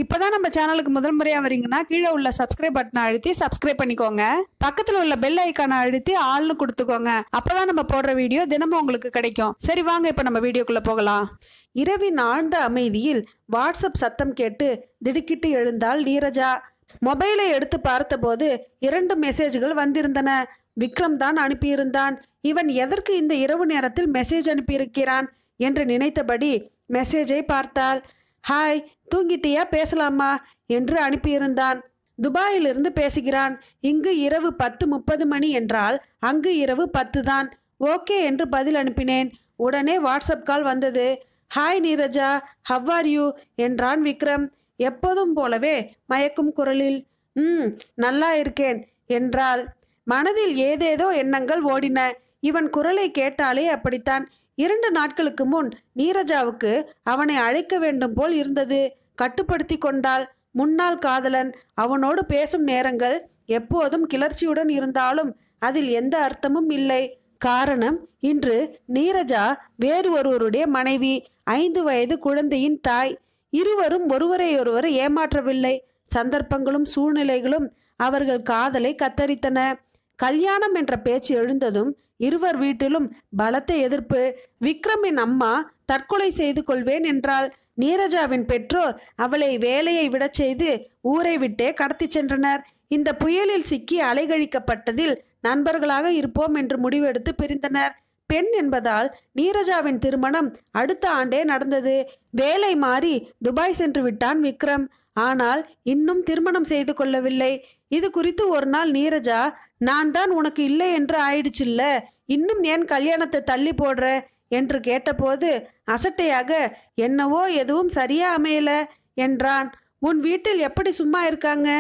இப்பதான் நம்ம சேனலுக்கு முதல் முறையா வரீங்கன்னா கீழே உள்ள சப்ஸ்கிரைப் பட்டனை அழுத்தி சப்ஸ்கிரைப் பண்ணிக்கோங்க. பக்கத்துல உள்ள பெல் ஐக்கானை அழுத்தி ஆல்னு கொடுத்துக்கோங்க. அப்பதான் நம்ம போடுற வீடியோ தினமும் உங்களுக்கு கிடைக்கும். சரி வாங்க இப்ப நம்ம வீடியோக்குள்ள போகலாம். இரவின் ஆழ்ந்த அமைதியில் வாட்ஸ்அப் சத்தம் கேட்டு திடுக்கிட்டு எழுந்தாள் நீரஜா. மொபைலை எடுத்து பார்த்தபோது 2 மெசேஜ்கள் வந்திருந்தன. விக்ரம் தான் அனுப்பியிருந்தான். இவன் எதற்கு இந்த இரவு நேரத்தில் மெசேஜ் அனுப்பியிருக்கிறான் என்று நினைத்தபடி மெசேஜை பார்த்தாள். ஹாய், தூங்கிட்டியா, பேசலாமா என்று அனுப்பியிருந்தான். துபாயிலிருந்து பேசுகிறான். இங்கு இரவு 10:30 மணி என்றால் அங்கு இரவு 10 தான். ஓகே என்று பதில் அனுப்பினேன். உடனே வாட்ஸ்அப் கால் வந்தது. Hi Neeraja, how are you என்றான் விக்ரம் எப்போதும் போலவே மயக்கும் குரலில். நல்லா இருக்கேன் என்றாள். மனதில் ஏதேதோ எண்ணங்கள் ஓடின. இவன் குரலை கேட்டாலே அப்படித்தான். 2 நாட்களுக்கு முன் நீரஜாவுக்கு அவனை அழைக்க வேண்டும் போல் இருந்தது. கட்டுப்படுத்தி கொண்டாள். முன்னாள் காதலன், அவனோடு பேசும் நேரங்கள் எப்போதும் கிளர்ச்சியுடன் இருந்தாலும் அதில் எந்த அர்த்தமும் இல்லை. காரணம், இன்று நீரஜா வேறு ஒருவருடைய மனைவி, 5 வயது குழந்தையின் தாய். இருவரும் ஒருவரையொருவர் ஏமாற்றவில்லை. சந்தர்ப்பங்களும் சூழ்நிலைகளும் அவர்கள் காதலை கத்தரித்தன. கல்யாணம் என்ற பேச்சு எழுந்ததும் இருவர் வீட்டிலும் பலத்த எதிர்ப்பு. விக்ரமின் அம்மா தற்கொலை செய்து கொள்வேன் என்றாள். நீரஜாவின் பெற்றோர் அவளை வேலையை விடச் செய்து ஊரை விட்டே கடத்தி சென்றனர். இந்த புயலில் சிக்கி அலைகழிக்கப்பட்டதில் நண்பர்களாக இருப்போம் என்று முடிவெடுத்து பிரிந்தனர். பெண் என்பதால் நீரஜாவின் திருமணம் அடுத்த ஆண்டே நடந்தது. வேலை மாறி துபாய் சென்று விட்டான் விக்ரம். ஆனால் இன்னும் திருமணம் செய்து கொள்ளவில்லை. இது குறித்து ஒரு நாள் நீரஜா, நான் தான் உனக்கு இல்லை என்று ஆயிடுச்சுல்ல, இன்னும் ஏன் கல்யாணத்தை தள்ளி போடுற என்று கேட்டபோது அசட்டையாக, என்னவோ எதுவும் சரியா அமையல என்றான். உன் வீட்டில் எப்படி சும்மா இருக்காங்க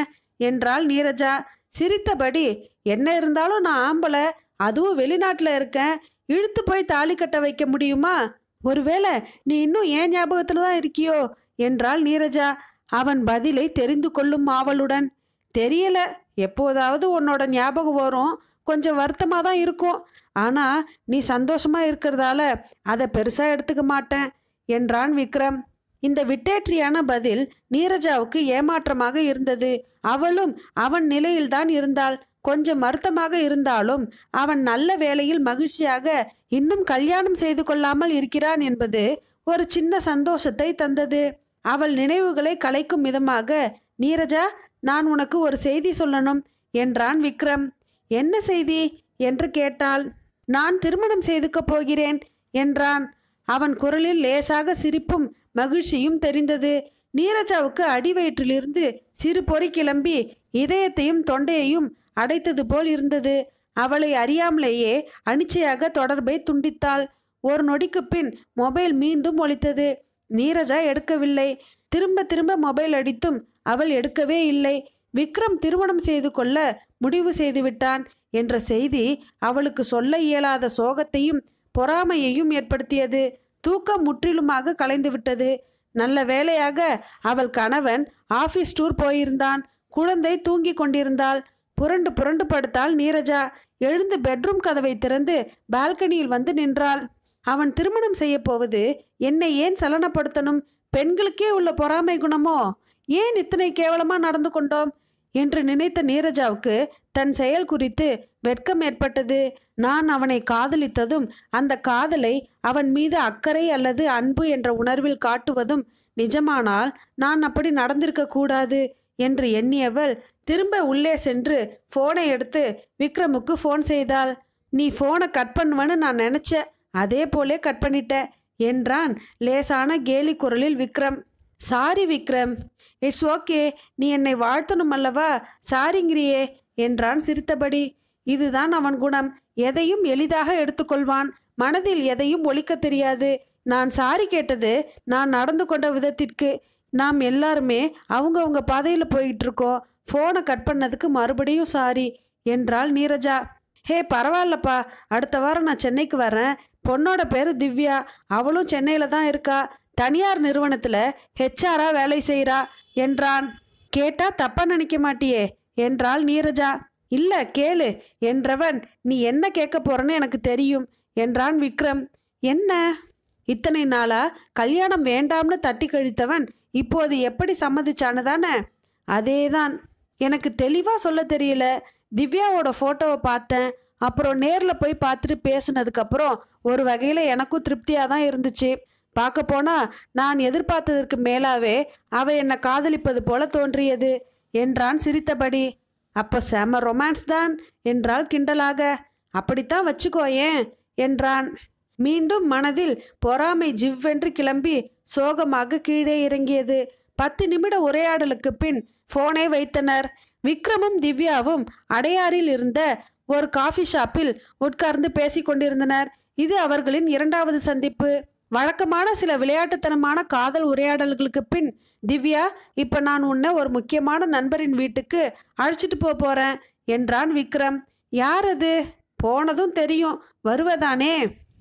என்றாள் நீரஜா சிரித்தபடி. என்ன இருந்தாலும் நான் ஆம்பளை, அதுவும் வெளிநாட்டில் இருக்கேன். இழுத்து போய் தாலி கட்ட வைக்க முடியுமா? ஒருவேளை நீ இன்னும் ஏன் ஞாபகத்துல தான் இருக்கியோ என்றாள் நீரஜா அவன் பதிலை தெரிந்து கொள்ளும் ஆவலுடன். தெரியல, எப்போதாவது உன்னோட ஞாபகம் வரும். கொஞ்சம் வருத்தமாக தான் இருக்கும். ஆனால் நீ சந்தோஷமா இருக்கிறதால அதை பெருசா எடுத்துக்க மாட்டேன் என்றான் விக்ரம். இந்த விட்டேற்றியான பதில் நீரஜாவுக்கு ஏமாற்றமாக இருந்தது. அவளும் அவன் நிலையில்தான் இருந்தாள். கொஞ்சம் வருத்தமாக இருந்தாலும் அவன் நல்ல வேளையில் மகிழ்ச்சியாக இன்னும் கல்யாணம் செய்து கொள்ளாமல் இருக்கிறான் என்பது ஒரு சின்ன சந்தோஷத்தை தந்தது. அவள் நினைவுகளை கலைக்கும் விதமாக, நீரஜா, நான் உனக்கு ஒரு செய்தி சொல்லணும் என்றான் விக்ரம். என்ன செய்தி என்று கேட்டாள். நான் திருமணம் செய்துக்க போகிறேன் என்றான். அவன் குரலில் லேசாக சிரிப்பும் மகிழ்ச்சியும் தெரிந்தது. நீரஜாவுக்கு அடிவயிற்றிலிருந்து சிறு பொறி கிளம்பி இதயத்தையும் தொண்டையையும் அடைத்தது போல் இருந்தது. அவளை அறியாமலேயே அனிச்சையாக தொடர்பை துண்டித்தாள். ஒரு நொடிக்கு பின் மொபைல் மீண்டும் ஒலித்தது. நீரஜா எடுக்கவில்லை. திரும்ப திரும்ப மொபைல் அடித்தும் அவள் எடுக்கவே இல்லை. விக்ரம் திருமணம் செய்து கொள்ள முடிவு செய்துவிட்டான் என்ற செய்தி அவளுக்கு சொல்ல இயலாத சோகத்தையும் பொறாமையையும் ஏற்படுத்தியது. தூக்கம் முற்றிலுமாக கலைந்துவிட்டது. நல்ல வேளையாக அவள் கணவன் ஆபீஸ் டூர் போயிருந்தான். குழந்தை தூங்கி கொண்டிருந்தாள். புரண்டு புரண்டு படுத்தாள் நீரஜா. எழுந்து பெட்ரூம் கதவை திறந்து பால்கனியில் வந்து நின்றாள். அவன் திருமணம் செய்ய போவது என்னை ஏன் சலனப்படுத்தணும்? பெண்களுக்கே உள்ள பொறாமை குணமோ? ஏன் இத்தனை கேவலமா நடந்து கொண்டோம் என்று நினைத்த நீரஜாவுக்கு தன் செயல் குறித்து வெட்கம் ஏற்பட்டது. நான் அவனை காதலித்ததும் அந்த காதலை அவன் மீது அக்கறை அல்லது அன்பு என்ற உணர்வில் காட்டுவதும் நிஜமானால் நான் அப்படி நடந்திருக்க கூடாது என்று எண்ணியவள் திரும்ப உள்ளே சென்று போனை எடுத்து விக்ரமுக்கு ஃபோன் செய்தாள். நீ போனை கட் பண்ணுவன்னு நான் நினைச்சேன், அதே போலே கட் பண்ணிட்ட என்றான் லேசான கேலி குரலில் Vikram. Sorry Vikram. It's okay, நீ என்னை வாழ்த்தணும் அல்லவா, சாரிங்கிறியே என்றான் சிரித்தபடி. இதுதான் அவன் குணம். எதையும் எளிதாக எடுத்துக்கொள்வான். மனதில் எதையும் ஒழிக்க தெரியாது. நான் சாரி கேட்டது நான் நடந்து கொண்ட விதத்திற்கு. நாம் எல்லாருமே அவங்கவுங்க பாதையில் போயிட்டு இருக்கோம். ஃபோனை கட் பண்ணதுக்கு மறுபடியும் சாரி என்றாள் நீரஜா. ஹே, பரவாயில்லப்பா, அடுத்த வாரம் நான் சென்னைக்கு வரேன். பொண்ணோட பேரு திவ்யா. அவளும் சென்னையில தான் இருக்கா. தனியார் நிறுவனத்துல ஹெச்ஆரா வேலை செய்கிறா என்றான். கேட்டா தப்பா நினைக்க மாட்டியே என்றாள் நீரஜா. இல்ல, கேளு என்றவன், நீ என்ன கேட்க போறன்னு எனக்கு தெரியும் என்றான் விக்ரம். என்ன? இத்தனை நாளா கல்யாணம் வேண்டாம்னு தட்டி கழித்தவன் இப்போது எப்படி சம்மதிச்சான்னு தானே? அதேதான். எனக்கு தெளிவாக சொல்ல தெரியல. திவ்யாவோட ஃபோட்டோவை பார்த்தேன். அப்புறம் நேரில் போய் பார்த்துட்டு பேசுனதுக்கப்புறம் ஒரு வகையில் எனக்கும் திருப்தியாக தான் இருந்துச்சு. பார்க்க போனால் நான் எதிர்பார்த்ததற்கு மேலாவே அவ என்னை காதலிப்பது போல தோன்றியது என்றான் சிரித்தபடி. அப்போ செம ரொமான்ஸ் தான் என்றாள் கிண்டலாக. அப்படித்தான் வச்சுக்கோயேன் என்றான். மீண்டும் மனதில் பொறாமை ஜிவ்வென்று கிளம்பி சோகமாக கீழே இறங்கியது. 10 நிமிட உரையாடலுக்கு பின் போனை வைத்தனர். விக்ரமும் திவ்யாவும் அடையாறில் இருந்த ஒரு காஃபி ஷாப்பில் உட்கார்ந்து பேசிக் கொண்டிருந்தனர். இது அவர்களின் 2வது சந்திப்பு. வழக்கமான சில விளையாட்டுத்தனமான காதல் உரையாடல்களுக்கு பின், திவ்யா, இப்ப நான் உன்னை ஒரு முக்கியமான நண்பரின் வீட்டுக்கு அழைச்சிட்டு போறேன் என்றான் விக்ரம். யார் அது? போனதும் தெரியும், வருவதானே?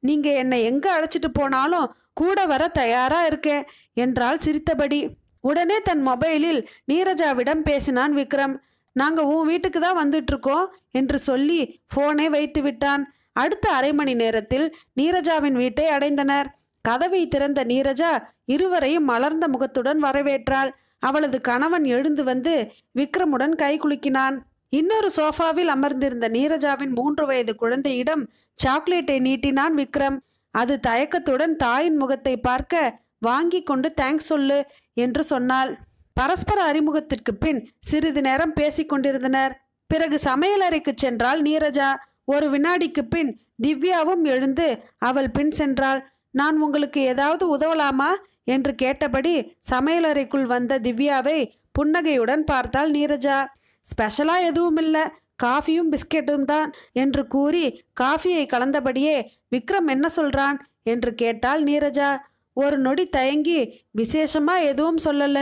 நீங்க என்னை எங்க அழைச்சிட்டு போனாலும் கூட வர தயாரா இருக்கேன் என்றாள் சிரித்தபடி. உடனே தன் மொபைலில் நீரஜாவிடம் பேசினான் விக்ரம். நாங்க உன் வீட்டுக்கு தான் வந்துட்டு இருக்கோம் என்று சொல்லி போனை வைத்து விட்டான். அடுத்த அரை மணி நேரத்தில் நீரஜாவின் வீட்டை அடைந்தனர். கதவை திறந்த நீரஜா இருவரையும் மலர்ந்த முகத்துடன் வரவேற்றாள். அவளது கணவன் எழுந்து வந்து விக்ரமுடன் கை குலுக்கினான். இன்னொரு சோஃபாவில் அமர்ந்திருந்த நீரஜாவின் 3 வயது குழந்தையிடம் சாக்லேட்டை நீட்டினான் விக்ரம். அது தயக்கத்துடன் தாயின் முகத்தை பார்க்க வாங்கி கொண்டு தேங்க்ஸ் சொல்லு என்று சொன்னாள். பரஸ்பர அறிமுகத்திற்கு பின் சிறிது நேரம் பேசிக்கொண்டிருந்தனர். பிறகு சமையலறைக்கு சென்றாள் நீரஜா. ஒரு வினாடிக்கு பின் திவ்யாவும் எழுந்து அவள் பின் சென்றாள். நான் உங்களுக்கு ஏதாவது உதவலாமா என்று கேட்டபடி சமையலறைக்குள் வந்த திவ்யாவை புன்னகையுடன் பார்த்தாள் நீரஜா. ஸ்பெஷலா எதுவும் இல்லை, காஃபியும் பிஸ்கெட்டும் தான் என்று கூறி காஃபியை கலந்தபடியே விக்ரம் என்ன சொல்றான் என்று கேட்டாள் நீரஜா. ஒரு நொடி தயங்கி விசேஷமா எதுவும் சொல்லல,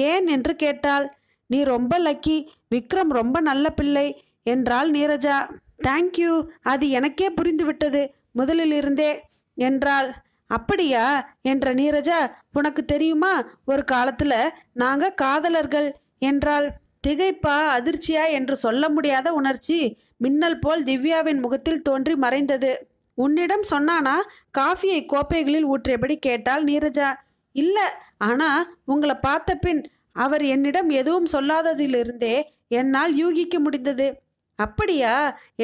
ஏன் என்று கேட்டாள். நீ ரொம்ப லக்கி, விக்ரம் ரொம்ப நல்ல பிள்ளை என்றாள் நீரஜா. தேங்க்யூ, அது எனக்கே புரிந்துவிட்டது முதலில் இருந்தே என்றாள். அப்படியா என்ற நீரஜா. உனக்கு தெரியுமா, ஒரு காலத்துல நாங்க காதலர்கள் என்றாள். திகைப்பா அதிர்ச்சியா என்று சொல்ல முடியாத உணர்ச்சி மின்னல் போல் திவ்யாவின் முகத்தில் தோன்றி மறைந்தது. உன்னிடம் சொன்னானா? காஃபியை கோப்பைகளில் ஊற்றியபடி கேட்டாள் நீரஜா. இல்ல, ஆனா உங்களை பார்த்த பின் அவர் என்னிடம் எதுவும் சொல்லாததிலிருந்தே என்னால் யூகிக்க முடிந்தது. அப்படியா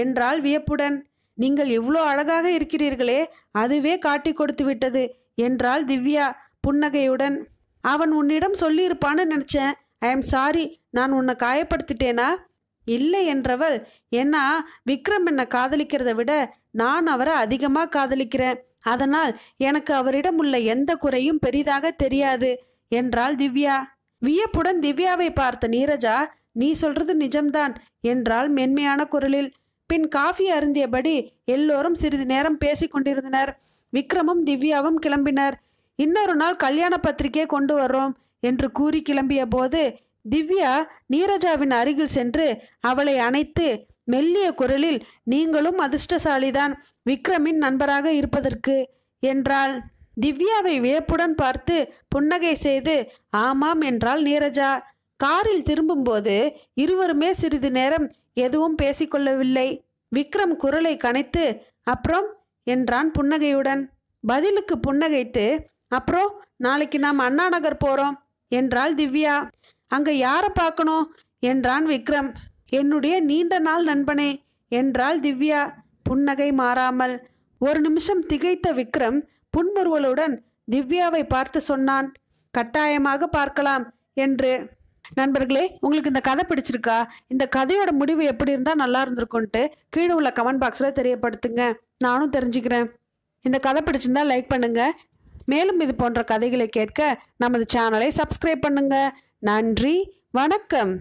என்றாள் வியப்புடன். நீங்கள் இவ்வளோ அழகாக இருக்கிறீர்களே, அதுவே காட்டி கொடுத்து விட்டது என்றாள் திவ்யா புன்னகையுடன். அவன் உன்னிடம் சொல்லியிருப்பான்னு நினச்சேன். ஐ எம் சாரி, நான் உன்னை காயப்படுத்திட்டேனா? இல்லை என்றவள், ஏன்னா விக்ரம் என்னை காதலிக்கிறத விட நான் அவரை அதிகமாக காதலிக்கிறேன். அதனால் எனக்கு அவரிடம் உள்ள எந்த குறையும் பெரிதாக தெரியாது என்றாள் திவ்யா. வியப்புடன் திவ்யாவை பார்த்த நீரஜா, நீ சொல்றது நிஜம்தான் என்றாள் மென்மையான குரலில். பின் காஃபி அருந்தியபடி எல்லோரும் சிறிது நேரம் பேசி கொண்டிருந்தனர். விக்ரமும் திவ்யாவும் கிளம்பினர். இன்னொரு நாள் கல்யாண பத்திரிகை கொண்டு வர்றோம் என்று கூறி கிளம்பிய போது திவ்யா நீரஜாவின் அருகில் சென்று அவளை அணைத்து மெல்லிய குரலில், நீங்களும் அதிர்ஷ்டசாலிதான் விக்ரமின் நண்பராக இருப்பதற்கு என்றாள். திவ்யாவை வியப்புடன் பார்த்து புன்னகை செய்து ஆமாம் என்றாள் நீரஜா. காரில் திரும்பும்போது இருவருமே சிறிது நேரம் எதுவும் பேசிக்கொள்ளவில்லை. விக்ரம் குரலை கனைத்து அப்புறம் என்றான் புன்னகையுடன். பதிலுக்கு புன்னகைத்து, அப்புறம் நாளைக்கு நாம் அண்ணா நகர் போறோம் என்றாள் திவ்யா. அங்க யாரை பார்க்கணும் என்றான் விக்ரம். என்னுடைய நீண்ட நாள் நண்பனே என்றாள் திவ்யா புன்னகை மாறாமல். ஒரு நிமிஷம் திகைத்த விக்ரம் புன்முறுவலுடன் திவ்யாவை பார்த்து சொன்னான், கட்டாயமாக பார்க்கலாம் என்று. நண்பர்களே, உங்களுக்கு இந்த கதை பிடிச்சிருக்கா? இந்த கதையோட முடிவு எப்படி இருந்தால் நல்லா இருந்திருக்குன்ட்டு கீழே உள்ள கமெண்ட் பாக்ஸில் தெரியப்படுத்துங்க, நானும் தெரிஞ்சுக்கிறேன். இந்த கதை பிடிச்சிருந்தா லைக் பண்ணுங்க. மேலும் இது போன்ற கதைகளை கேட்க நமது சேனலை சப்ஸ்கிரைப் பண்ணுங்க. நன்றி, வணக்கம்.